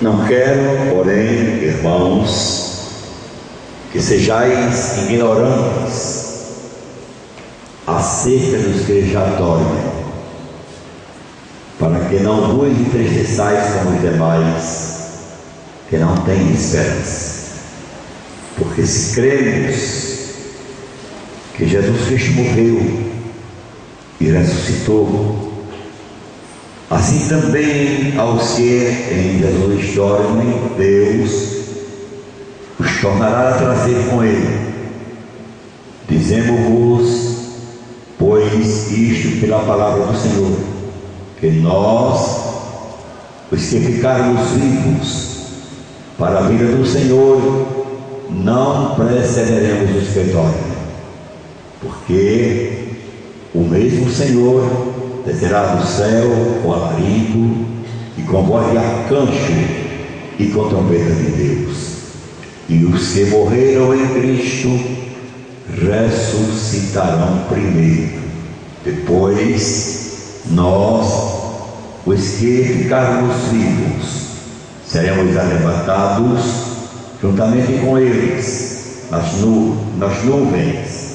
Não quero, porém, irmãos, que sejais ignorantes acerca dos que já dormem, para que não vos entristeçais como os demais, que não têm esperança. Porque se cremos que Jesus Cristo morreu e ressuscitou, assim também aos que em Jesus dormem, Deus os tornará a trazer com Ele. Dizemos-vos, pois, isto pela palavra do Senhor, que nós, os que ficarmos vivos para a vida do Senhor, não precederemos os que dormem, porque o mesmo Senhor descerá do céu com alarido e com voz de arcanjo e com trombeta de Deus, e os que morreram em Cristo ressuscitarão primeiro. Depois nós, os que ficarmos vivos, seremos arrebatados juntamente com eles nas nuvens,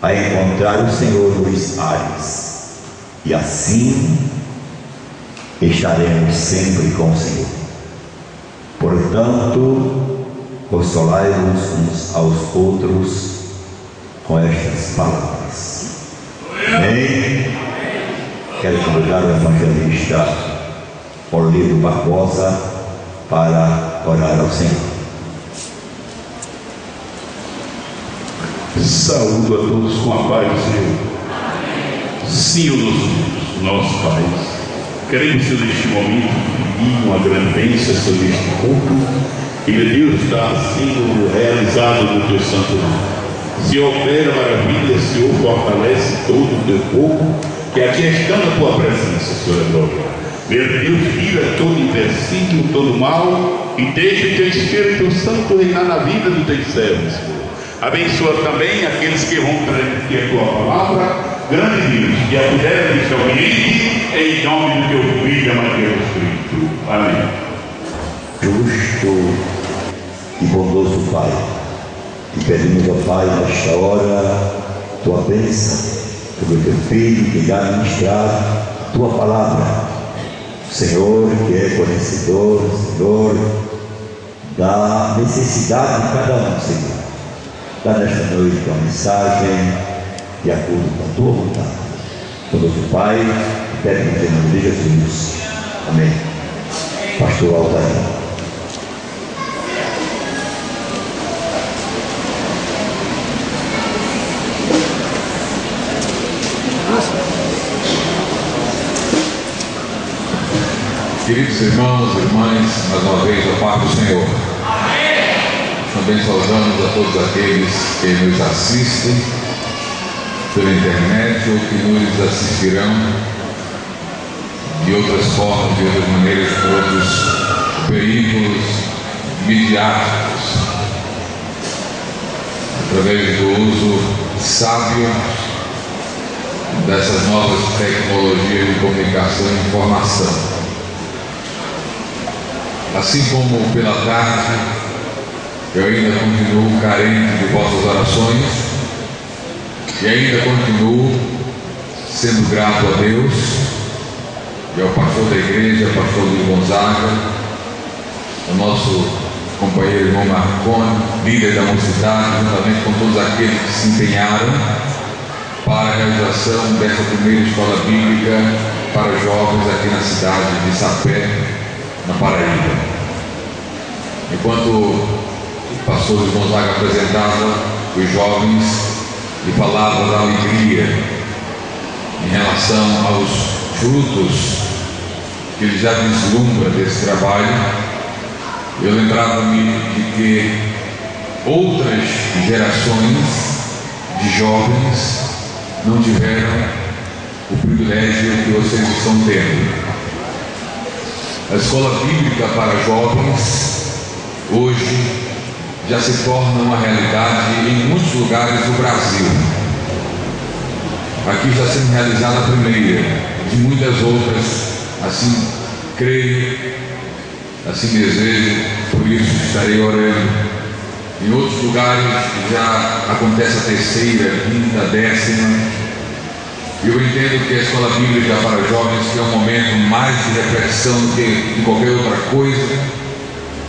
a encontrar o Senhor nos ares, e assim estaremos sempre com o Senhor. Portanto, consolai-vos uns aos outros com estas palavras. Amém? Quero convidar o evangelista Orlando Barbosa para orar ao Senhor. Saúdo a todos com a paz do Senhor. Senhor nosso Pai, queremos neste momento pedir uma grande bênção sobre este culto, e Deus está sendo realizado no teu santo nome. Senhor, opera maravilha, Senhor, fortalece todo o teu povo, que aqui está na tua presença, Senhor, é glória. Meu Deus, tira todo empecilho, todo mal, e deixa o teu Espírito Santo reinar na vida dos teus servos, Senhor. Abençoa também aqueles que vão transmitir a tua palavra, grande Deus, que a puder neste ambiente, em nome do teu Filho, amado Jesus Cristo. Amém. Justo e bondoso Pai, te pedimos, ó Pai, nesta hora, tua bênção sobre o teu Filho, que irá ministrar a tua palavra. Senhor, que é conhecedor, Senhor, da necessidade de cada um, Senhor. Dá nesta noite uma mensagem de acordo com a tua vontade. Todo Pai, pedimos em nome de Jesus. Amém. Pastor Altair. Queridos irmãos e irmãs, mais uma vez a paz do Senhor. Também saudamos a todos aqueles que nos assistem pela internet ou que nos assistirão de outras formas, de outras maneiras, por outros veículos midiáticos, através do uso sábio dessas novas tecnologias de comunicação e informação. Assim como pela tarde, eu ainda continuo carente de vossas orações e ainda continuo sendo grato a Deus e ao pastor da igreja, pastor Luiz Gonzaga, ao nosso companheiro irmão Marconi, líder da mocidade, juntamente com todos aqueles que se empenharam para a realização dessa primeira escola bíblica para jovens aqui na cidade de Sapé, na Paraíba. Enquanto o pastor Luiz Gonzaga apresentava os jovens e falava da alegria em relação aos frutos que ele já vislumbra desse trabalho, eu lembrava-me de que outras gerações de jovens não tiveram o privilégio que vocês estão tendo. A escola bíblica para jovens hoje já se torna uma realidade em muitos lugares do Brasil. Aqui está sendo realizada a primeira de muitas outras, assim creio, assim desejo, por isso estarei orando. Em outros lugares já acontece a terceira, quinta, décima. Eu entendo que a escola bíblica para jovens que é um momento mais de reflexão do que de qualquer outra coisa,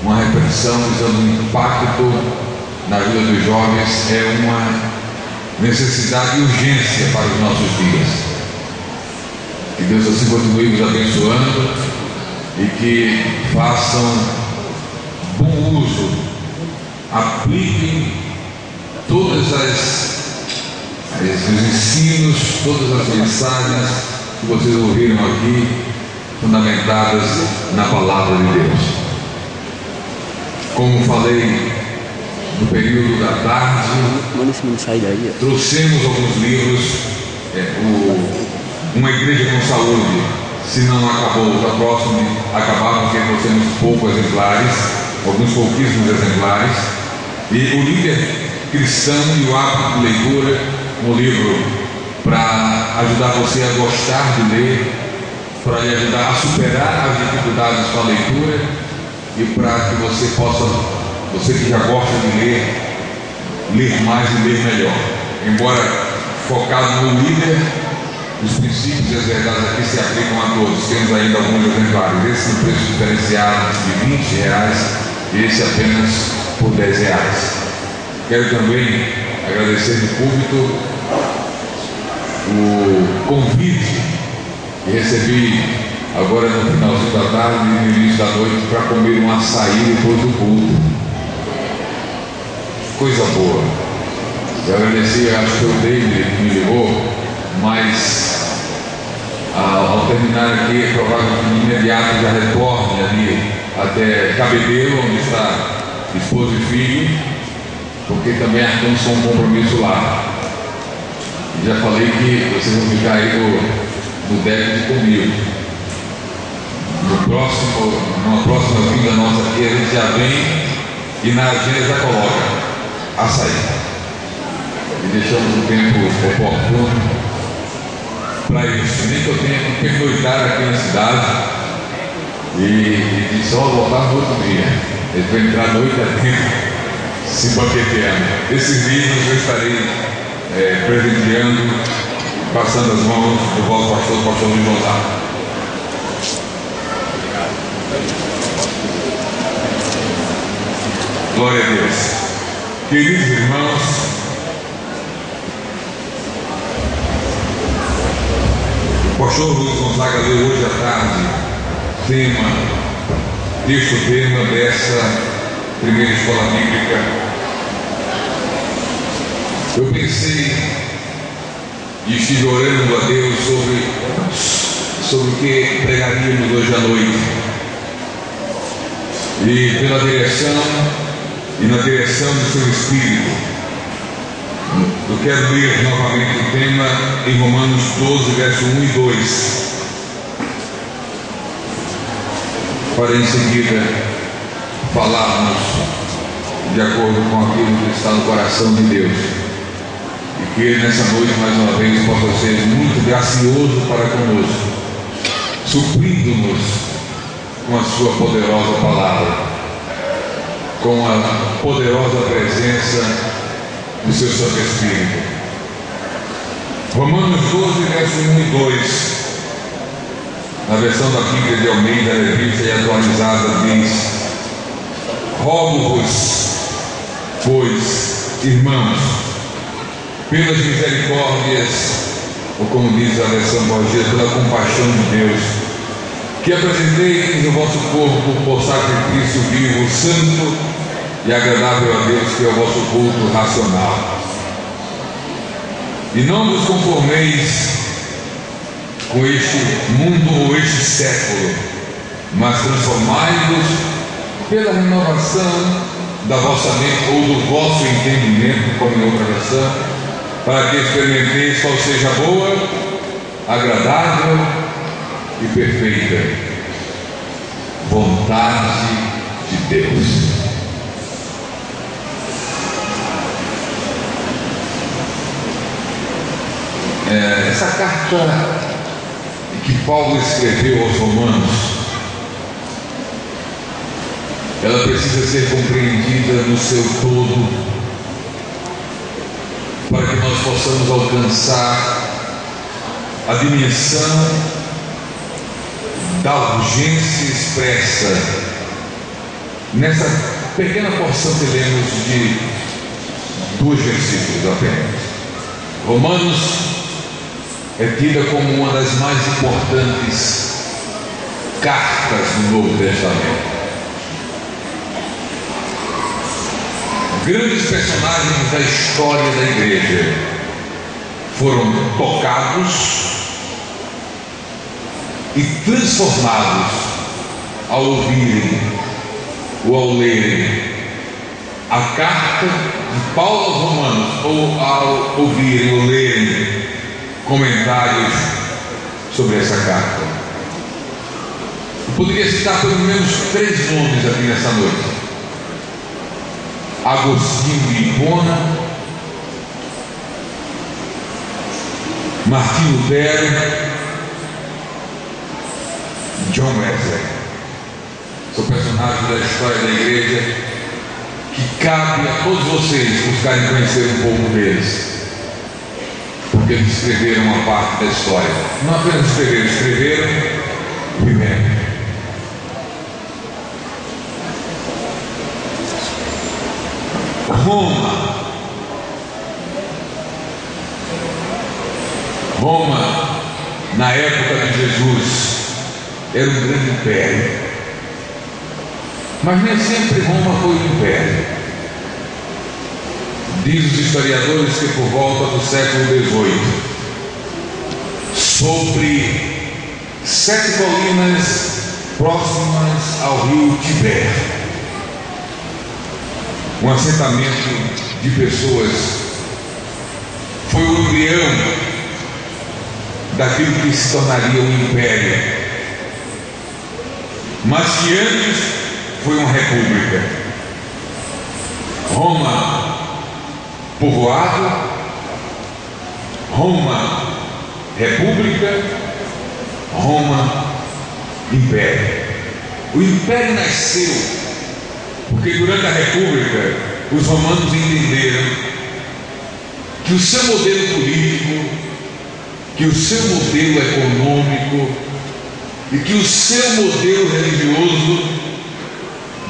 uma reflexão visando o impacto na vida dos jovens, é uma necessidade e urgência para os nossos dias. Que Deus assim continue nos abençoando e que façam bom uso, apliquem todos os ensinos, todas as mensagens que vocês ouviram aqui, fundamentadas na palavra de Deus. Como falei no período da tarde, trouxemos alguns livros, Uma Igreja com Saúde, se não acabou, está próximo de acabar, porque trouxemos poucos exemplares, alguns pouquíssimos exemplares, e o Líder Cristão e o Hábito de Leitura, um livro para ajudar você a gostar de ler, para lhe ajudar a superar as dificuldades com a leitura e para que você possa, você que já gosta de ler mais e ler melhor. Embora focado no líder, os princípios e as verdades aqui se aplicam a todos. Temos ainda alguns exemplares. Esse no preço diferenciado de R$20 e esse apenas por R$10. Quero também agradecer no púlpito o convite que recebi agora no finalzinho da tarde e no início da noite para comer um açaí depois do culto. Coisa boa. Eu agradeci, acho que foi o David que me ligou, mas ao terminar aqui, é provável que de imediato já retorne ali até Cabedelo, onde está esposa e filho, porque também alcançou um compromisso lá. E já falei que vocês vão ficar aí no débito comigo. Numa próxima vinda nossa aqui, a gente já vem e na agenda já coloca açaí. E deixamos o tempo oportuno para isso. Nem que eu tenha que pernoitar aqui na cidade e só voltar no outro dia. Ele vai entrar noite adentro se banqueteando. Esses livros eu estarei presenteando, passando as mãos do vosso pastor, o pastor Luiz Gonzaga. Glória a Deus. Queridos irmãos, o pastor Luiz Gonzaga deu hoje à tarde o tema dessa primeira escola bíblica. Eu pensei e estive orando a Deus sobre o que pregaríamos hoje à noite. E pela direção e na direção do seu Espírito, eu quero ler novamente o tema em Romanos 12, verso 1 e 2, para em seguida falarmos de acordo com aquilo que está no coração de Deus, e que Ele nessa noite mais uma vez possa ser muito gracioso para conosco, suprindo-nos com a sua poderosa palavra, com a poderosa presença do seu Santo Espírito. Romanos 12, verso 1 e 2, na versão da Bíblia de Almeida, revista e atualizada, diz: rogo-vos, pois, irmãos, pelas misericórdias, ou como diz a versão Borges, pela compaixão de Deus, que apresenteis o vosso corpo por sacrifício vivo, santo e agradável a Deus, que é o vosso culto racional. E não vos conformeis com este mundo ou este século, mas transformai-vos pela renovação da vossa mente ou do vosso entendimento, como em outra versão, para que experimenteis qual seja a boa, agradável e perfeita vontade de Deus. Essa carta que Paulo escreveu aos Romanos ela precisa ser compreendida no seu todo, para que nós possamos alcançar a dimensão da urgência expressa nessa pequena porção que lemos de 2 versículos apenas. Romanos é tida como uma das mais importantes cartas do Novo Testamento. Grandes personagens da história da igreja foram tocados e transformados ao ouvirem ou ao lerem a carta de Paulo aos Romanos, ou ao ouvirem ou lerem comentários sobre essa carta. Eu poderia citar pelo menos 3 nomes aqui nessa noite: Agostinho de Hipona, Martim Lutero, John Wesley. São personagens da história da igreja que cabe a todos vocês buscarem conhecer um pouco deles, porque eles escreveram uma parte da história. Não apenas escreveram, viveram. Roma, na época de Jesus, era um grande império, mas nem sempre Roma foi um império. Diz os historiadores que por volta do século XVIII, sobre 7 colinas próximas ao rio Tiber, um assentamento de pessoas foi o embrião daquilo que se tornaria um império, mas que antes foi uma república. Roma, povoado; Roma, república; Roma, império. O império nasceu porque durante a república os romanos entenderam que o seu modelo político, que o seu modelo econômico e que o seu modelo religioso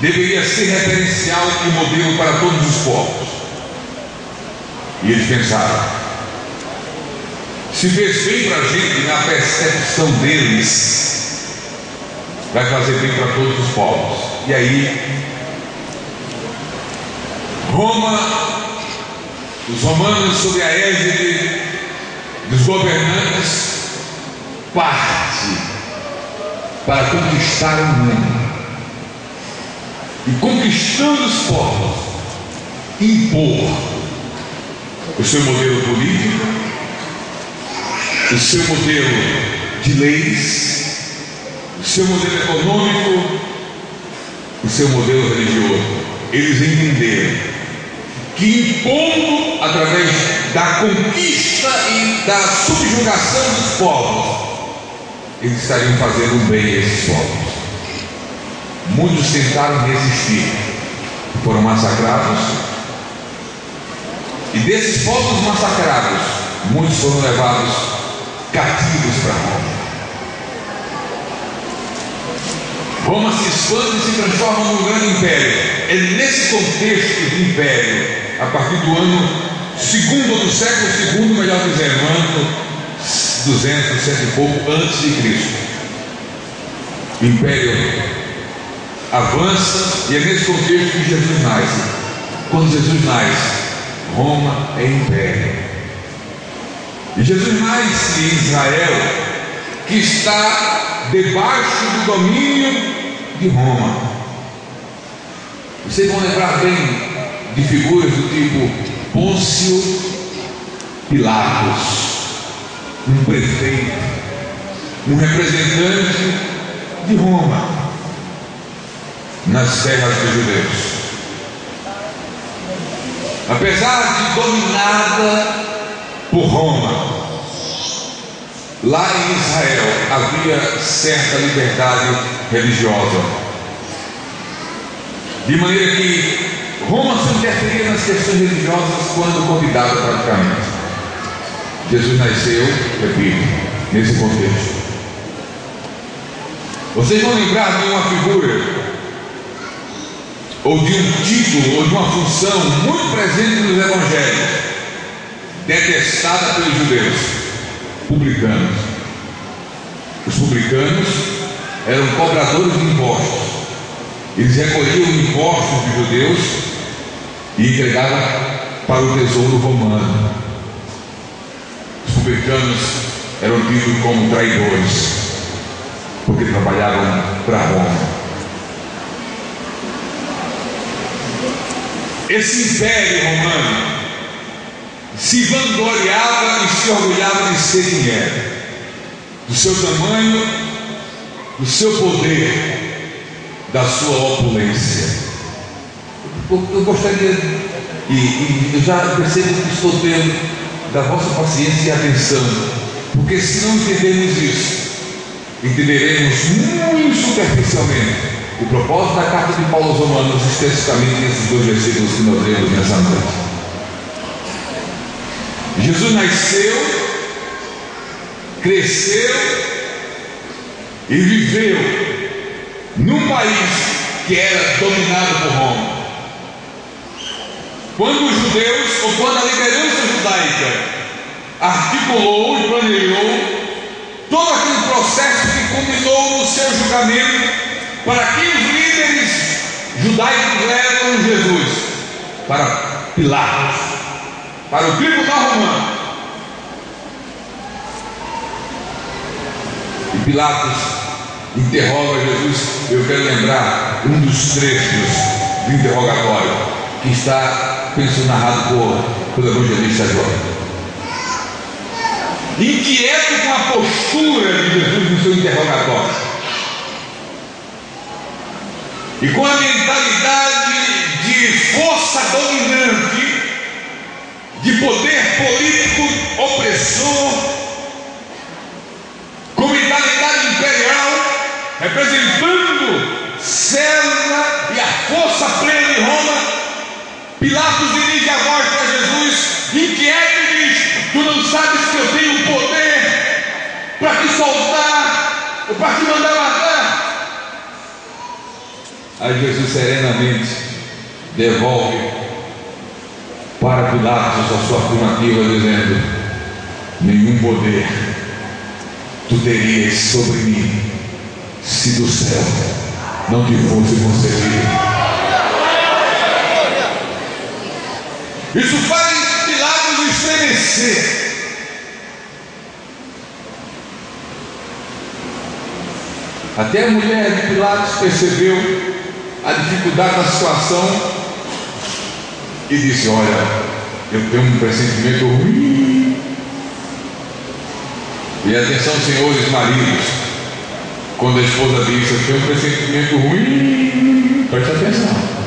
deveria ser referencial e modelo para todos os povos. E eles pensaram: se fez bem para a gente na percepção deles, vai fazer bem para todos os povos. E aí Roma, os romanos, sob a égide dos governantes, parte para conquistar o mundo, e conquistando os povos, impor o seu modelo político, o seu modelo de leis, o seu modelo econômico, o seu modelo religioso. Eles entenderam que, impondo através da conquista e da subjugação dos povos, eles estariam fazendo bem a esses povos. Muitos tentaram resistir, foram massacrados, e desses povos massacrados, muitos foram levados cativos para Roma. Roma se expande e se transforma num grande império. É nesse contexto de império, a partir do ano segundo ou do século segundo, melhor dizendo, ano 200, cento e pouco antes de Cristo, o império avança, e é nesse contexto que Jesus nasce. Quando Jesus nasce, Roma é império. E Jesus nasce em Israel, que está debaixo do domínio de Roma. Vocês vão lembrar bem de figuras do tipo Pôncio Pilatos, um prefeito, um representante de Roma nas terras dos judeus. Apesar de dominada por Roma, lá em Israel havia certa liberdade religiosa. de maneira que Roma se interferia nas questões religiosas quando convidada praticamente. Jesus nasceu, repito, nesse contexto. Vocês vão lembrar de uma figura, ou de um título, ou de uma função muito presente nos evangelhos, detestada pelos judeus: publicanos. Os publicanos eram cobradores de impostos. Eles recolhiam impostos dos judeus e entregavam para o tesouro romano. Os publicanos eram tidos como traidores, porque trabalhavam para Roma. Esse império romano se vangloriava e se orgulhava de ser quem era, do seu tamanho, do seu poder, da sua opulência. Eu gostaria, e eu já percebo que estou tendo da vossa paciência e atenção, porque se não entendermos isso, entenderemos muito superficialmente o propósito da carta de Paulo aos Romanos, especificamente nesses 2 versículos que nós lemos nessa noite. Jesus nasceu, cresceu e viveu num país que era dominado por Roma. Quando os judeus, ou quando a liderança judaica articulou e planejou todo aquele processo que culminou no seu julgamento, para que os líderes judaicos levam Jesus para Pilatos, para o tribunal romano. E Pilatos interroga Jesus. Eu quero lembrar um dos trechos do interrogatório que está, penso, narrado pelo evangelista João. Inquieto com a postura de Jesus no seu interrogatório e com a mentalidade de força dominante, de poder político opressor, com mentalidade imperial, representando César e a força plena de Roma, Pilatos dirige a voz para Jesus, inquieto, e diz: tu não sabes que eu tenho poder para te soltar ou para te mandar matar? Aí Jesus serenamente devolve para Pilatos a sua afirmativa, dizendo: nenhum poder tu terias sobre mim se do céu não te fosse concedido. Isso faz Pilatos estremecer. Até a mulher de Pilatos percebeu a dificuldade da situação e disse: olha, eu tenho um pressentimento ruim. E atenção, senhores maridos, quando a esposa diz: eu tenho um pressentimento ruim, preste atenção.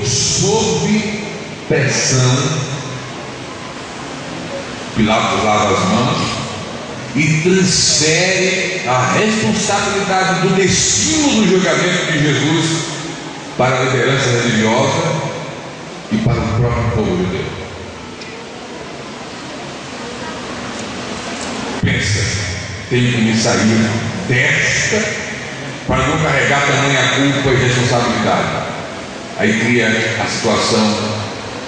Sob pressão, Pilatos lava as mãos e transfere a responsabilidade do destino do julgamento de Jesus para a liderança religiosa e para o próprio povo judeu. Pensa, tenho que me sair desta para não carregar também a culpa e responsabilidade. Aí cria a situação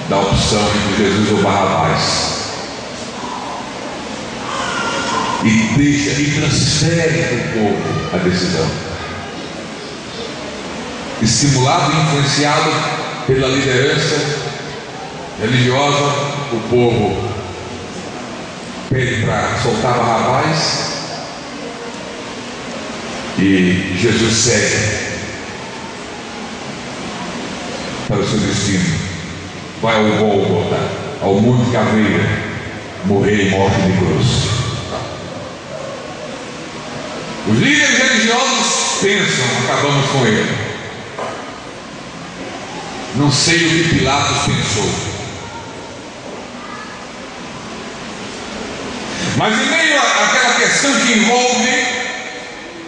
da opção entre Jesus ou Barrabás. E transfere para o povo a decisão. Estimulado e influenciado pela liderança religiosa, o povo pede para soltar Barrabás e Jesus segue para o seu destino. Vai ao Gólgota, ao Monte Caveira, morrer em morte de cruz. Os líderes religiosos pensam: acabamos com ele. Não sei o que Pilatos pensou, mas em meio àquela questão que envolve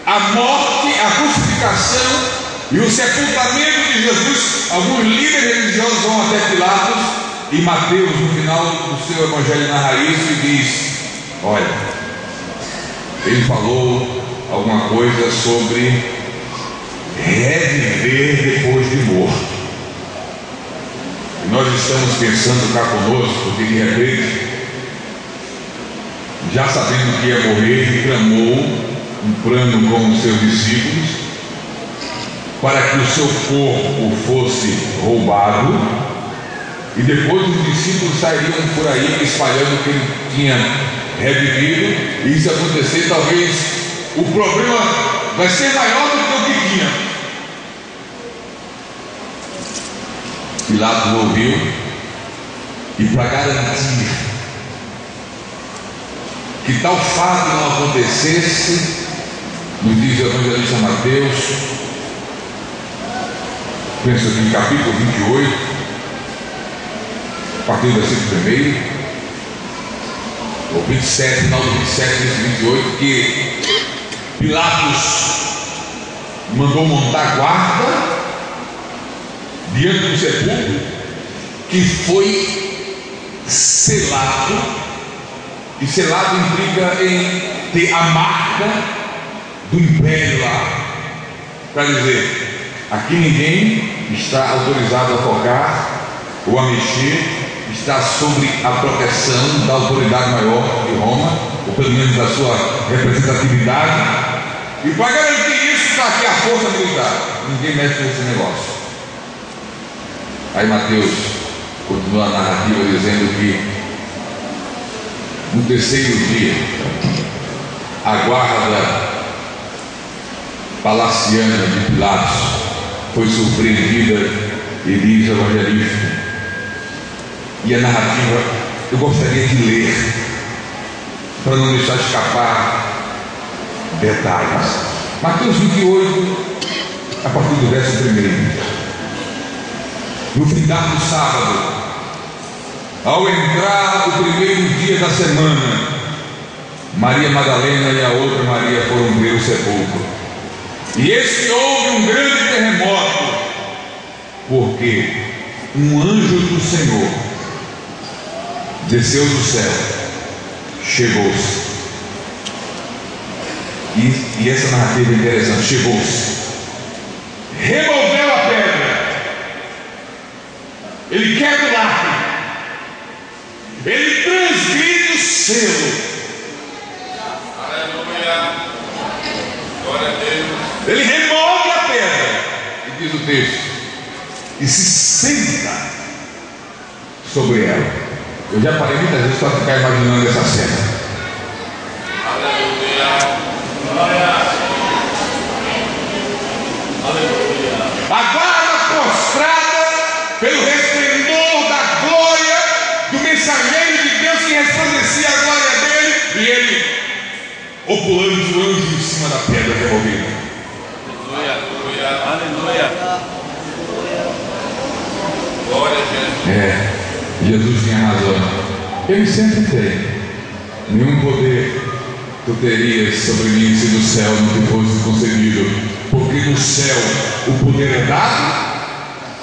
a morte, a crucificação e o sepultamento de Jesus, alguns líderes religiosos vão até Pilatos, e Mateus, no final do seu evangelho, narra isso e diz: olha, ele falou alguma coisa sobre reviver depois de morto. E nós estamos pensando cá conosco, porque de repente, já sabendo que ia morrer, ele tramou um plano com os seus discípulos para que o seu corpo fosse roubado, e depois os discípulos sairiam por aí espalhando que ele tinha revivido. E isso acontecer, talvez o problema vai ser maior do que o que tinha. Pilatos ouviu, e para garantir que tal fato não acontecesse, nos diz o evangelista Mateus, penso aqui em capítulo 28, a partir do versículo 1, ou 27, final do 27, versículo 28, que Pilatos mandou montar guarda diante do sepulcro, que foi selado, e selado implica em ter a marca do império lá, para dizer: aqui ninguém está autorizado a tocar ou a mexer, está sob a proteção da autoridade maior de Roma, ou pelo menos da sua representatividade. E para garantir isso está aqui a força militar, ninguém mexe nesse negócio. Aí Mateus continua a narrativa dizendo que no terceiro dia a guarda palaciana de Pilatos foi surpreendida, e diz o evangelista, e a narrativa eu gostaria de ler para não deixar escapar detalhes. Mateus 28, a partir do verso 1. No findar do sábado, ao entrar o primeiro dia da semana, Maria Madalena e a outra Maria foram ver o sepulcro. E eis que houve um grande terremoto, porque um anjo do Senhor desceu do céu, chegou-se. E essa narrativa é interessante: chegou-se, removeu a pedra, ele quebra o lacre, ele transgride o selo. Aleluia, glória a Deus. Ele remove a pedra, e diz o texto, e se senta sobre ela. Eu já parei muitas vezes para ficar imaginando essa cena. Aleluia, glória. Aleluia. A guarda prostrada pelo resplendor da glória do mensageiro de Deus que resplandecia a glória dele, e ele opulando o anjo em cima da pedra removida. Aleluia, aleluia, glória a Jesus. Jesus tinha razão. Ele sempre tem. Nenhum poder tu terias sobre mim se do céu não te fosse concedido, porque do céu o poder é dado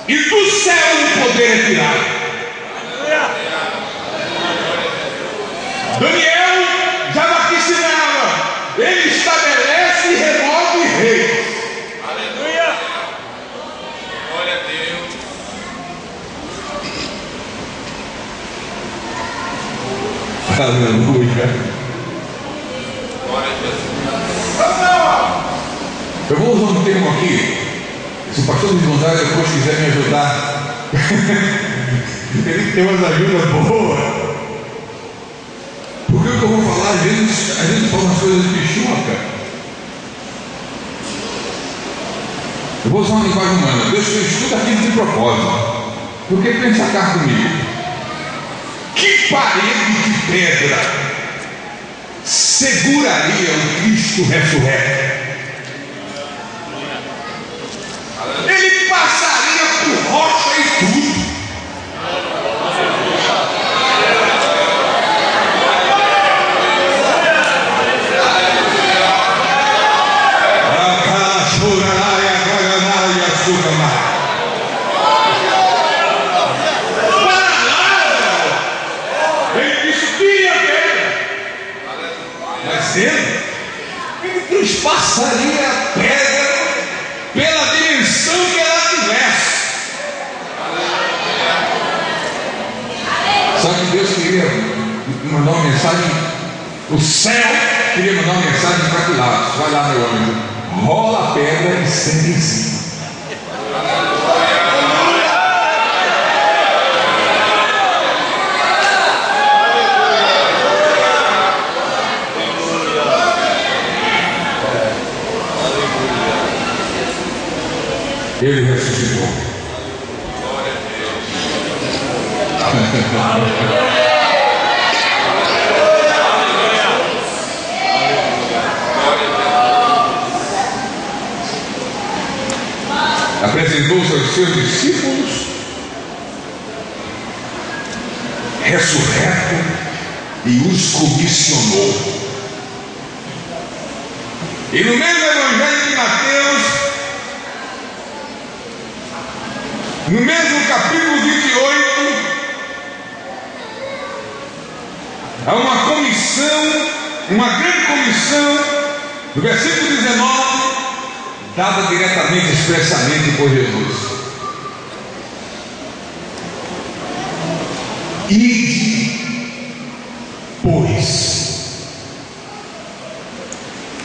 e do céu o poder é tirado. Daniel já vaticinava: ele estabelece e remove reis. Aleluia, glória a Deus. Aleluia. Glória a Jesus. Eu vou usar um termo aqui. Se o pastor de Gonzaga depois quiser me ajudar, ele tem umas ajudas boas. Porque o que eu vou falar, às vezes fala umas coisas de choca. Eu vou usar uma linguagem humana. Deus fez tudo aquilo de propósito. Porque pensa cá comigo. Que parede de pedra seguraria o Cristo ressurreto? Ele passaria por rocha e Ele transpassaria a pedra pela dimensão que ela tivesse. Só que Deus queria mandar uma mensagem, o céu queria mandar uma mensagem para Pilatos: vai lá, meu anjo, rola a pedra e senta em cima. Ele ressuscitou. Apresentou-se aos seus discípulos, ressurreto, e os comissionou. E no mesmo Evangelho de Mateus, no mesmo capítulo 28, há uma comissão, uma grande comissão, no versículo 19, dada diretamente, expressamente por Jesus. Ide, pois,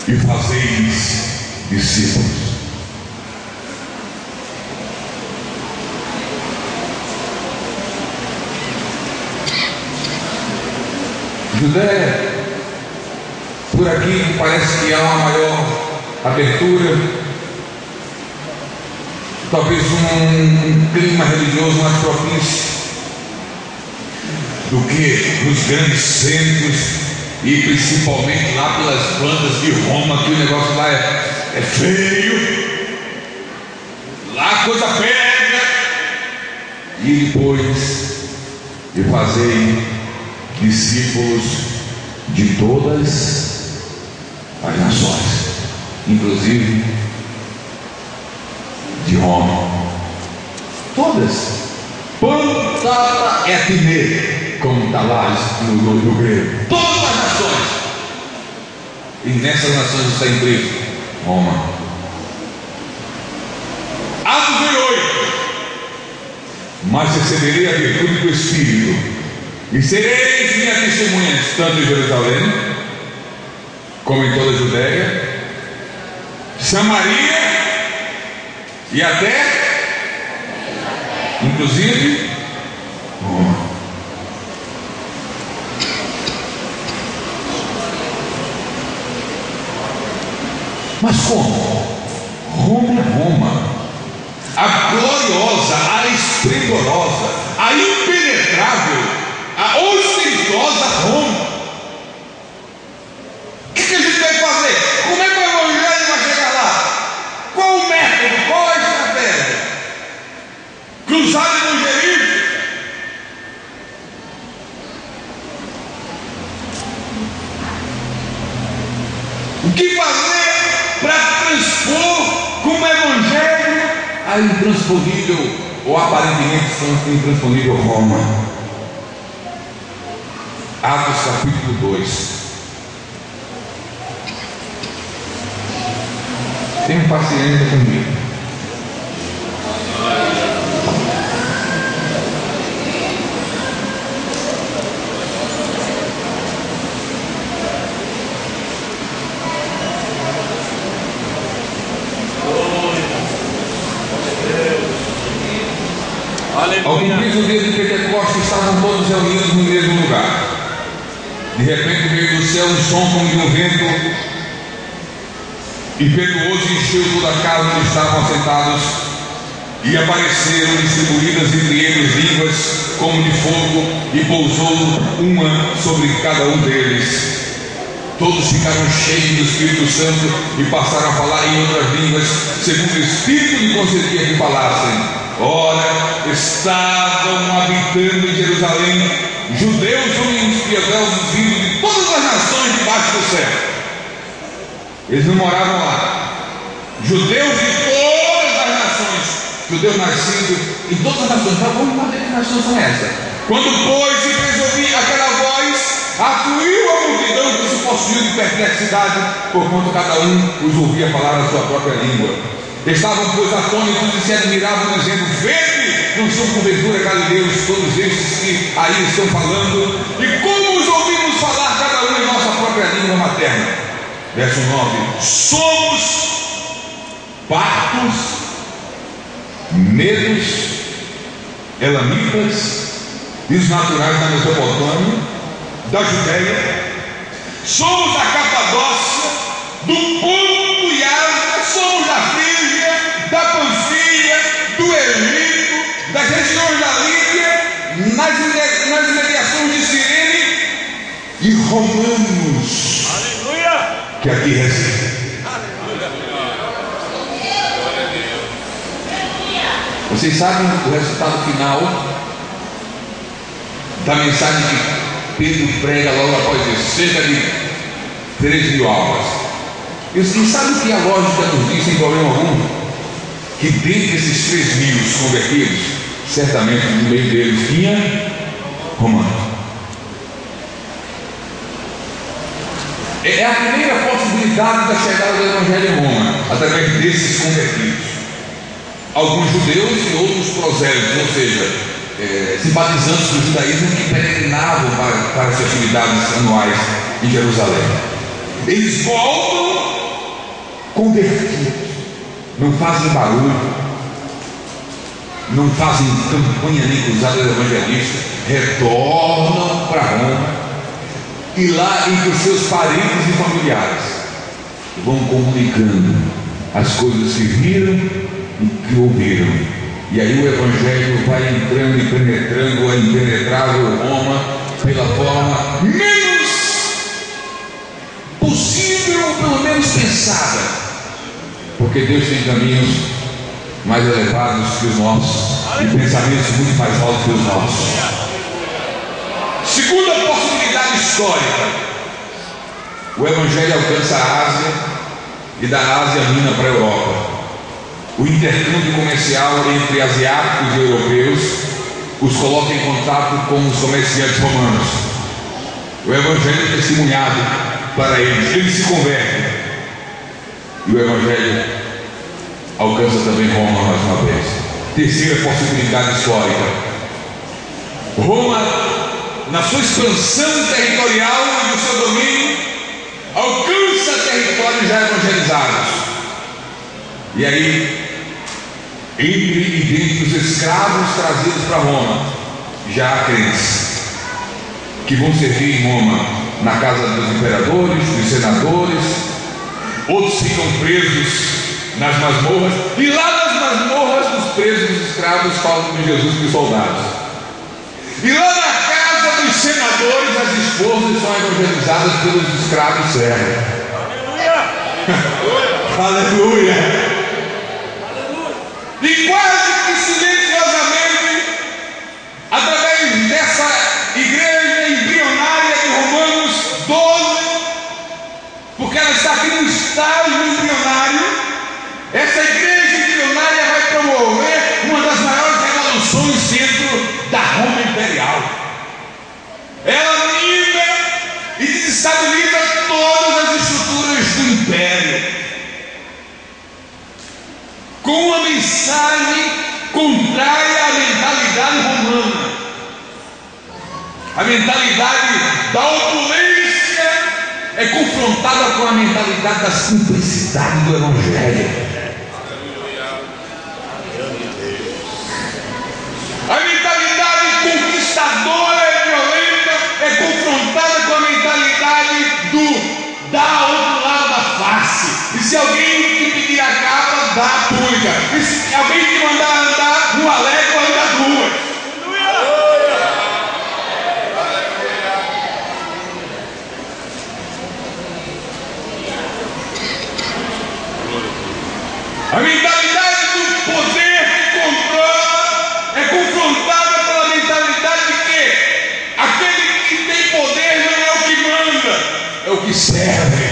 e fazei-lhes discípulos. Judéia, por aqui parece que há uma maior abertura, talvez um clima religioso mais propício do que nos grandes centros e principalmente lá pelas bandas de Roma, que o negócio lá é feio, lá a coisa pega. E depois de fazer discípulos de todas as nações, inclusive de Roma, todas, pantata etne, como está lá no grego, todas as nações, e nessas nações está incluído Roma. Atos 8: mas receberei a virtude do Espírito, e sereis minhas testemunhas, tanto em Jerusalém, como em toda a Judéia, Samaria e até, inclusive, Roma. Mas como? Roma é Roma, a gloriosa, a esplendorosa, a impenetrável, a ostentosa Roma. O que a gente vai fazer? Como é que o Evangelho vai chegar lá? Qual o método? Qual a estratégia? Cruzado evangelístico? O que fazer para transpor como Evangelho a intransponível, ou aparentemente intransponível Roma? Atos capítulo 2. Tenha paciência comigo. Alguém diz o dia de Pentecostes, estavam todos reunidos no mesmo lugar. De repente veio do céu um som como de um vento impetuoso e encheu toda a casa onde estavam assentados, e apareceram distribuídas entre eles línguas como de fogo, e pousou uma sobre cada um deles. Todos ficaram cheios do Espírito Santo e passaram a falar em outras línguas, segundo o Espírito lhe concedia que falassem. Ora, estavam habitando em Jerusalém judeus homens piedosos vindos de todas as nações debaixo do céu. Eles não moravam lá. Judeus de todas as nações, judeus nascidos em todas as nações. Mas vamos ver que nações são essas? Quando, pois, se fez ouvir aquela voz, Afluiu a multidão que se possuiu de perplexidade, porquanto cada um os ouvia falar a sua própria língua. Estavam, pois, atônitos e se admiravam, dizendo: vede, não são porventura galileus todos estes que aí estão falando? E como os ouvimos falar cada um em nossa própria língua materna? Verso 9: somos partos, medos, elamitas e os naturais da Mesopotâmia, da Judéia, somos da Capadócia, do Ponto e Ásia, somos da Frígia, da Panfilha, do Egito, das regiões da Líbia, nas imediações de Cirene e romanos, aleluia, que aqui residem. Vocês sabem o resultado final da mensagem que Pedro prega logo após isso? Cerca de 3.000 almas. E sabe o que a lógica nos diz sem problema algum? Que dentre esses 3.000 convertidos, certamente no meio deles tinha romanos. É a primeira possibilidade da chegada do Evangelho em Roma, através desses convertidos. Alguns judeus e outros prosélitos, ou seja, simpatizantes do judaísmo que peregrinavam para as festividades anuais em Jerusalém. Eles voltam convertidos, não fazem barulho, não fazem campanha nem cruzada evangelista, retornam para Roma e lá entre os seus parentes e familiares vão comunicando as coisas que viram e que ouviram. E aí o Evangelho vai entrando e penetrando a impenetrável Roma pela forma menos possível, ou pelo menos pensada, porque Deus tem caminhos mais elevados que os nossos e pensamentos muito mais altos que os nossos. Segunda possibilidade histórica: o Evangelho alcança a Ásia e da Ásia mina para a Europa. O intercâmbio comercial entre asiáticos e europeus os coloca em contato com os comerciantes romanos. O Evangelho é testemunhado para eles se convertem. E o Evangelho alcança também Roma mais uma vez. Terceira possibilidade histórica: Roma, na sua expansão territorial e no seu domínio, alcança territórios já evangelizados. E aí, entre e dentre os escravos trazidos para Roma, já há crentes que vão servir em Roma na casa dos imperadores, dos senadores. Outros ficam presos nas masmorras, e lá nas masmorras os presos, os escravos, falam de Jesus para os soldados. E lá na casa dos senadores as esposas são evangelizadas pelos escravos servos. Aleluia! Aleluia! E quase que silenciosamente, através dessa igreja embrionária de Romanos 12, porque ela está aqui no estágio embrionário, essa igreja embrionária vai promover uma das maiores revoluções dentro da Roma imperial. Ela mina e desestabiliza todas as estruturas do império, com uma mensagem contrária à mentalidade romana, a mentalidade da opulência é confrontada com a mentalidade da simplicidade do Evangelho. A mentalidade conquistadora e violenta é confrontada com a mentalidade do dar outro lado da face. E se alguém te pedir a capa, dá a túnica. E se alguém te mandar andar no alegre, anda duas. A mentalidade do poder que controla é confrontada pela mentalidade de que aquele que tem poder não é o que manda, é o que serve.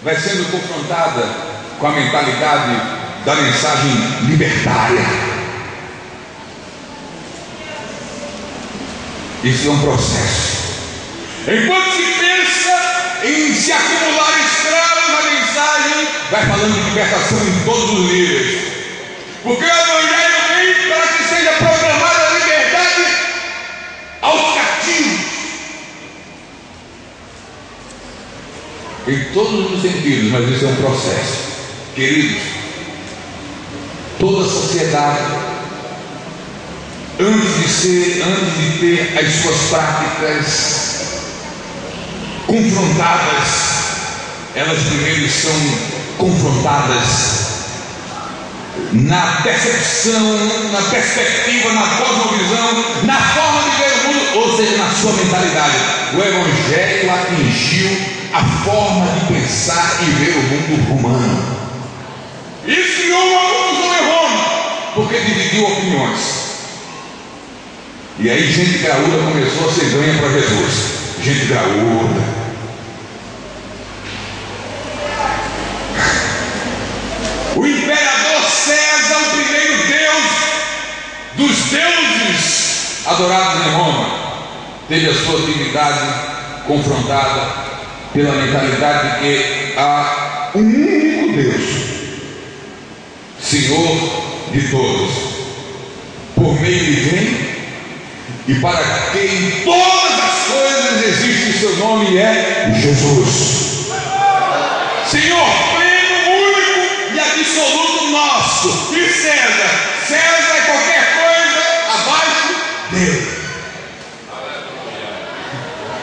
vai sendo confrontada com a mentalidade da mensagem libertária. Isso é um processo. Enquanto se pensa em se acumular escravos, a mensagem vai falando de libertação em todos os níveis. Porque o Evangelho vem para que seja proclamada a liberdade aos cativos. Em todos os sentidos, mas isso é um processo. Queridos, toda a sociedade, antes de ter as suas práticas confrontadas, elas primeiro são confrontadas na percepção, na perspectiva, na cosmovisão, na forma de ver o mundo, ou seja, na sua mentalidade. O Evangelho atingiu a forma de pensar e ver o mundo humano. Isso criou uma confusão em Roma, porque dividiu opiniões. E aí gente graúda começou a ser ganha para Jesus. Gente graúda. O imperador César, o primeiro deus dos deuses adorados em Roma, teve a sua atividade confrontada pela mentalidade de que há um único Deus, Senhor de todos, por meio de quem e para quem todas as coisas existe, seu nome é Jesus. Senhor pleno, único e absoluto nosso. E César é qualquer coisa abaixo dele.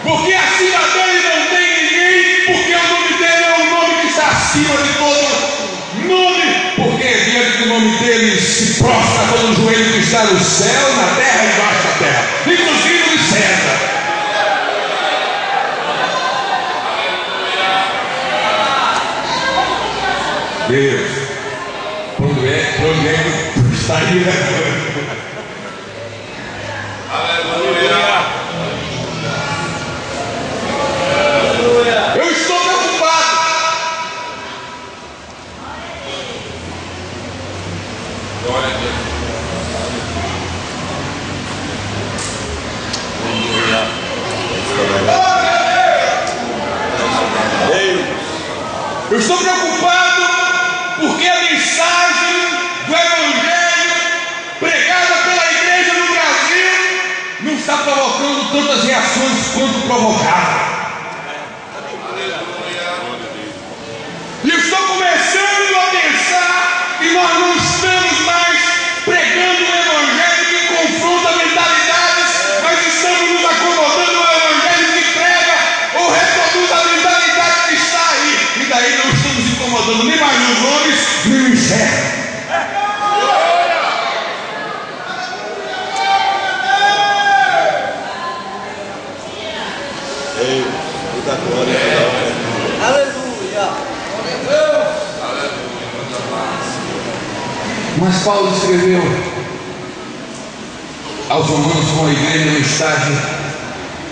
Porque acima dele não tem ninguém, porque o nome dele é o nome que está acima de todo nome, porque diante do nome dele se prostra todo joelho que está no céu, na terra e embaixo da terra, inclusive de César. Deus, quando é que está aí, né? Aleluia. Eu estou preocupado. Glória a Deus. Eu estou preocupado porque a mensagem do Evangelho pregada pela igreja no Brasil não está provocando tantas reações quanto provocava. E estou começando a pensar que nós não estamos mais pregando um Evangelho que confronta mentalidades, mas estamos nos acomodando ao Evangelho que prega ou reproduz a mentalidade que está aí. E daí não estamos incomodando nem mais os homens, nem o inferno. Mas Paulo escreveu aos romanos com a igreja no estágio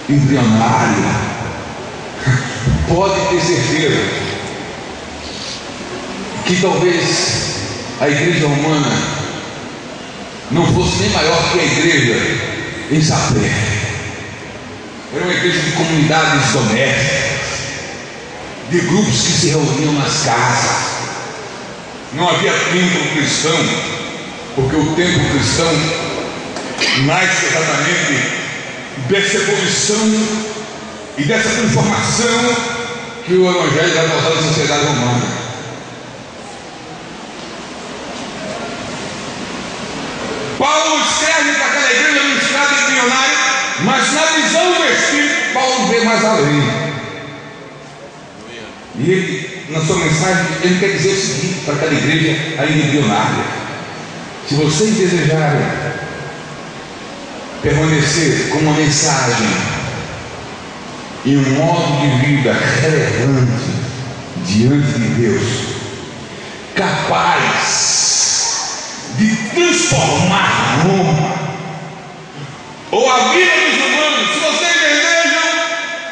embrionário. Pode ter certeza que talvez a igreja romana não fosse nem maior que a igreja em Sapé. Era uma igreja de comunidades domésticas, de grupos que se reuniam nas casas. Não havia templo cristão, porque o templo cristão nasce exatamente dessa evolução e dessa transformação que o Evangelho vai causar na sociedade romana. Paulo escreve para aquela igreja no estado embrionário, mas na visão do Espírito, Paulo vê mais além. E ele, na sua mensagem, ele quer dizer o seguinte para aquela igreja ainda embrionária: se vocês desejarem permanecer com uma mensagem e um modo de vida relevante diante de Deus, capaz de transformar Roma ou a vida dos humanos, se vocês desejam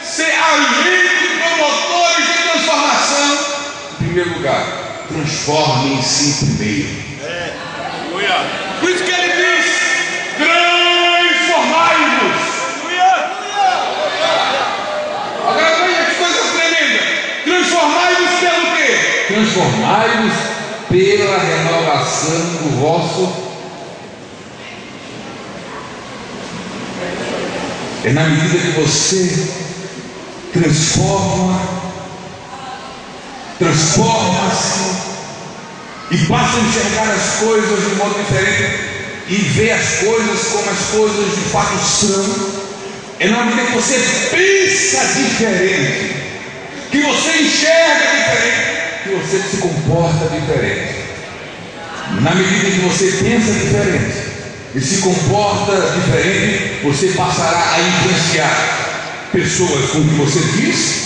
ser agentes promotores de transformação, primeiro lugar, transformem-se primeiro. Por isso que ele diz: transformai-vos. Agora veja que coisa tremenda. Transformai-vos pelo quê? Transformai-vos pela renovação do vosso. É na medida que você transforma-se e passa a enxergar as coisas de modo diferente e vê as coisas como as coisas de fato são. É na medida que você pensa diferente, que você enxerga diferente, que você se comporta diferente. Na medida que você pensa diferente e se comporta diferente, você passará a influenciar pessoas com o que você diz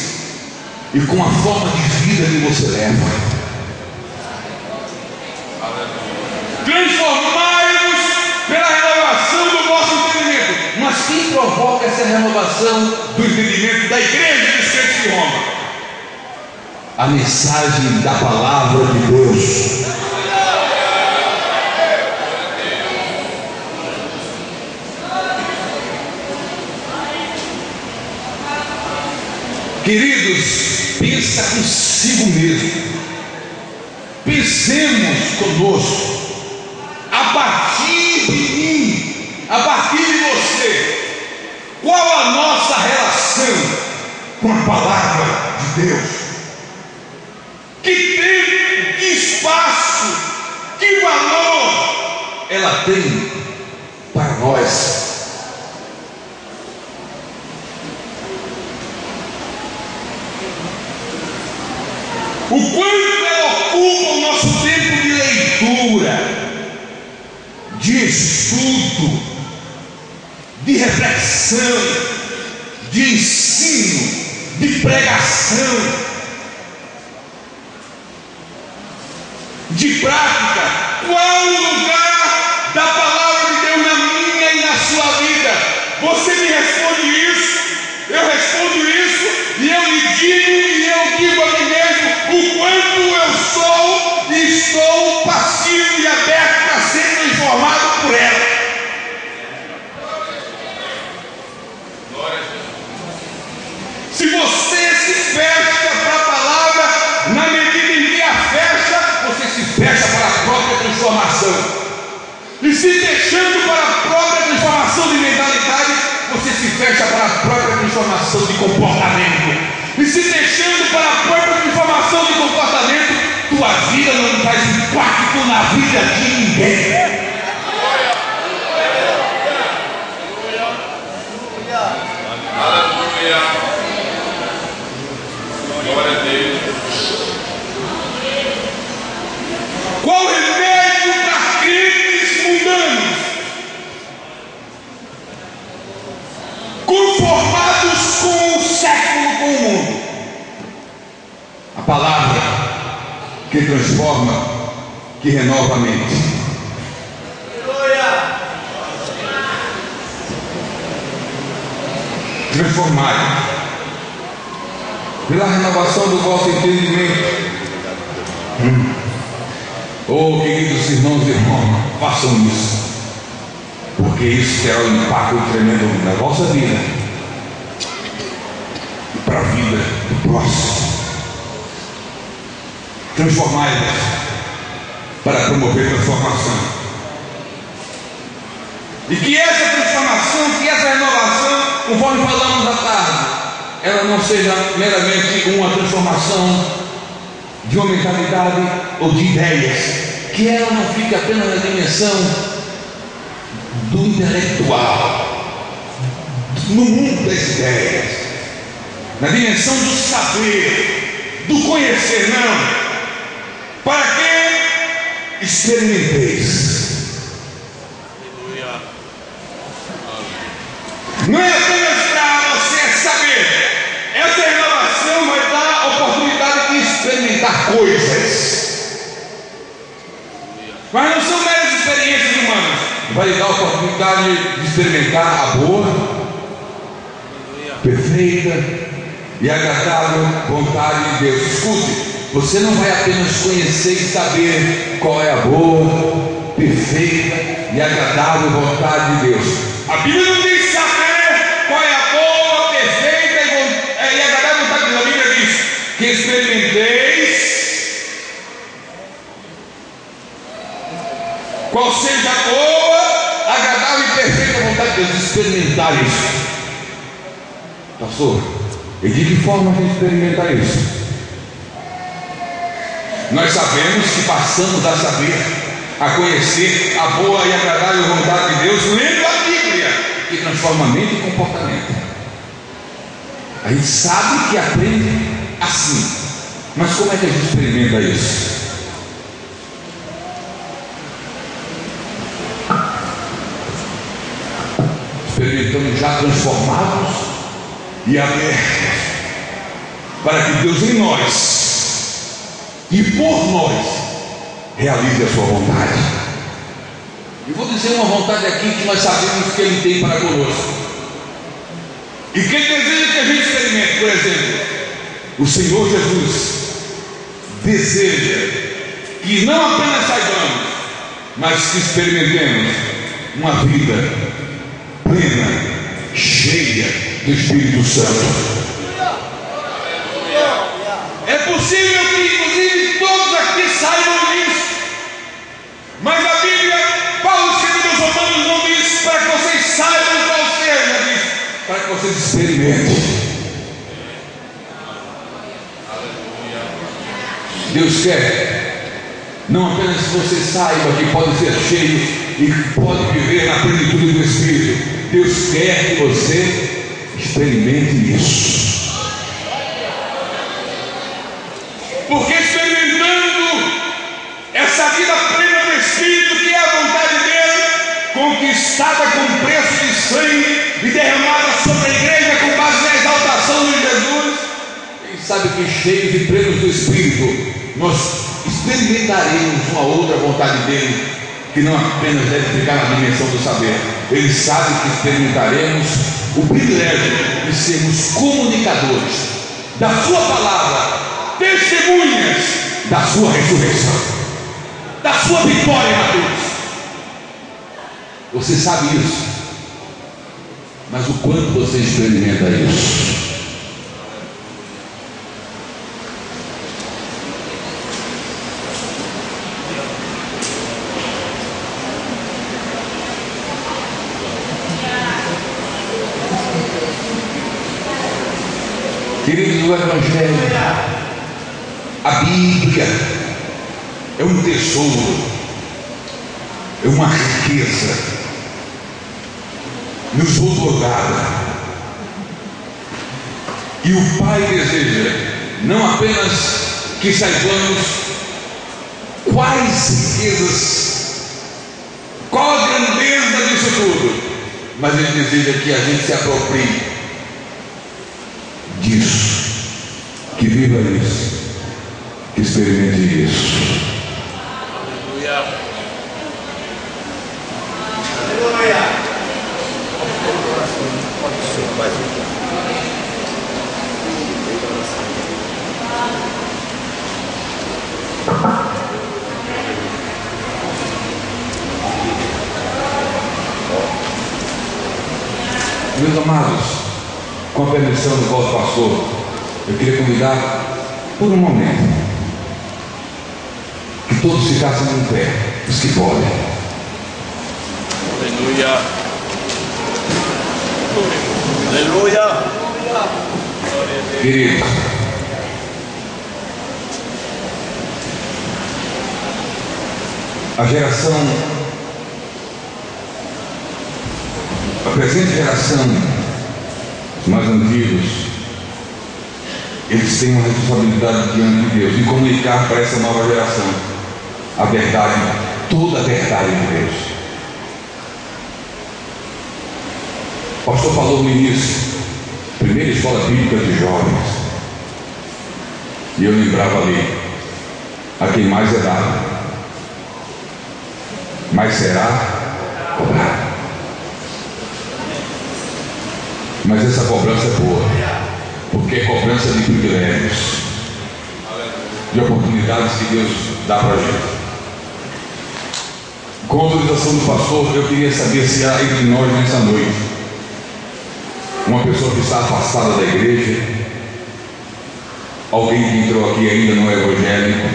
e com a forma de vida que você leva. Transformai-vos pela renovação do vosso entendimento. Mas quem provoca essa renovação do entendimento da igreja dos crentes de Roma? A mensagem da palavra de Deus. Queridos, pensa consigo mesmo. Pensemos conosco. A partir de mim, a partir de você, qual a nossa relação com a palavra de Deus? Que tempo, que espaço, que valor ela tem para nós? O quanto ela ocupa o nosso tempo de leitura, de estudo, de reflexão, de ensino, de pregação, de prática. Qual o lugar da palavra de Deus na minha e na sua vida? Você me responde isso, eu respondo isso, e eu lhe digo, e eu digo a mim mesmo, o quanto eu sou e estou passivo e aberto para ser transformado por ela. Se você se fecha para a palavra, na medida em que a fecha, você se fecha para a própria transformação. E se fechando para a própria transformação de mentalidade, você se fecha para a própria transformação de comportamento. E se deixando para a própria transformação de comportamento, tua vida não faz impacto na vida de ninguém. Aleluia. Glória a Deus. Qual o remédio para crentes mundanos? Conformados com o século, com o mundo. A palavra que transforma, que renova a mente. Transformai pela renovação do vosso entendimento. Oh, queridos irmãos e irmãs, façam isso, porque isso terá um impacto tremendo na vossa vida e para a vida do próximo. Transformai-vos para promover transformação, e que essa transformação, que essa renovação, conforme falamos à tarde, ela não seja meramente uma transformação de uma mentalidade ou de ideias, que ela não fique apenas na dimensão do intelectual, no mundo das ideias, na dimensão do saber, do conhecer, não. Para que experimenteis. Não é apenas para você saber. Essa renovação vai dar a oportunidade de experimentar coisas, mas não são meras experiências humanas. Vai lhe dar a oportunidade de experimentar a boa, perfeita e agradável vontade de Deus. Escute, você não vai apenas conhecer e saber qual é a boa, perfeita e agradável vontade de Deus. A Bíblia não diz saber qual é a boa, perfeita e agradável vontade de Deus. A Bíblia diz que experimenteis qual seja a boa, agradável e perfeita vontade de Deus. Experimentar isso. Pastor, e de que forma a gente experimenta isso? Nós sabemos que passamos a saber, a conhecer a boa e agradável vontade de Deus lendo a Bíblia, que transforma mente e comportamento. A gente sabe que aprende assim, mas como é que a gente experimenta isso? Experimentamos já transformados e abertos para que Deus em nós e por nós realize a sua vontade. E vou dizer uma vontade aqui que nós sabemos que Ele tem para conosco e que Ele deseja que a gente experimente. Por exemplo, o Senhor Jesus deseja que não apenas saibamos, mas que experimentemos uma vida plena, cheia do Espírito Santo. É possível que inclusive todos aqui saibam disso, mas a Bíblia, Paulo escrevendo aos Romanos, não diz para que vocês saibam qual seja, diz para que vocês experimentem. Deus quer não apenas que você saiba que pode ser cheio e pode viver na plenitude do Espírito. Deus quer que você experimente isso. Porque experimentando essa vida plena do Espírito, que é a vontade dele, conquistada com preço de sangue e derramada sobre a igreja com base na exaltação de Jesus, quem sabe que cheios e plenos do Espírito, nós experimentaremos uma outra vontade dele, que não apenas deve ficar na dimensão do saber. Ele sabe que experimentaremos o privilégio de sermos comunicadores da sua palavra, testemunhas da sua ressurreição, da sua vitória na cruz. Você sabe isso, mas o quanto você experimenta isso? Queridos, o Evangelho, a Bíblia é um tesouro, é uma riqueza nos outorgada. E o Pai deseja não apenas que saibamos quais riquezas, qual a grandeza disso tudo, mas Ele deseja que a gente se aproprie disso, que viva isso, que experimente isso. Aleluia. Meus amados, com a permissão do vosso pastor, eu queria convidar por um momento que todos ficassem em pé, os que podem. Aleluia. Aleluia. Queridos, a presente geração, os mais antigos, eles têm uma responsabilidade diante de Deus de comunicar para essa nova geração a verdade, toda a verdade de Deus. O pastor falou no início, primeira escola bíblica de jovens, e eu lembrava ali, a quem mais é dado, mais será cobrado. Mas essa cobrança é boa, porque é cobrança de privilégios. de oportunidades que Deus dá para a gente. Com a autorização do pastor, eu queria saber se há entre nós nessa noite uma pessoa que está afastada da igreja, alguém que entrou aqui ainda não é evangélico,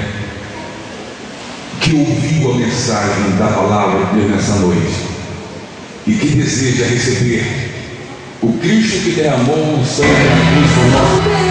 que ouviu a mensagem da palavra de Deus nessa noite e que deseja receber o Cristo que derramou o sangue na cruz por nós.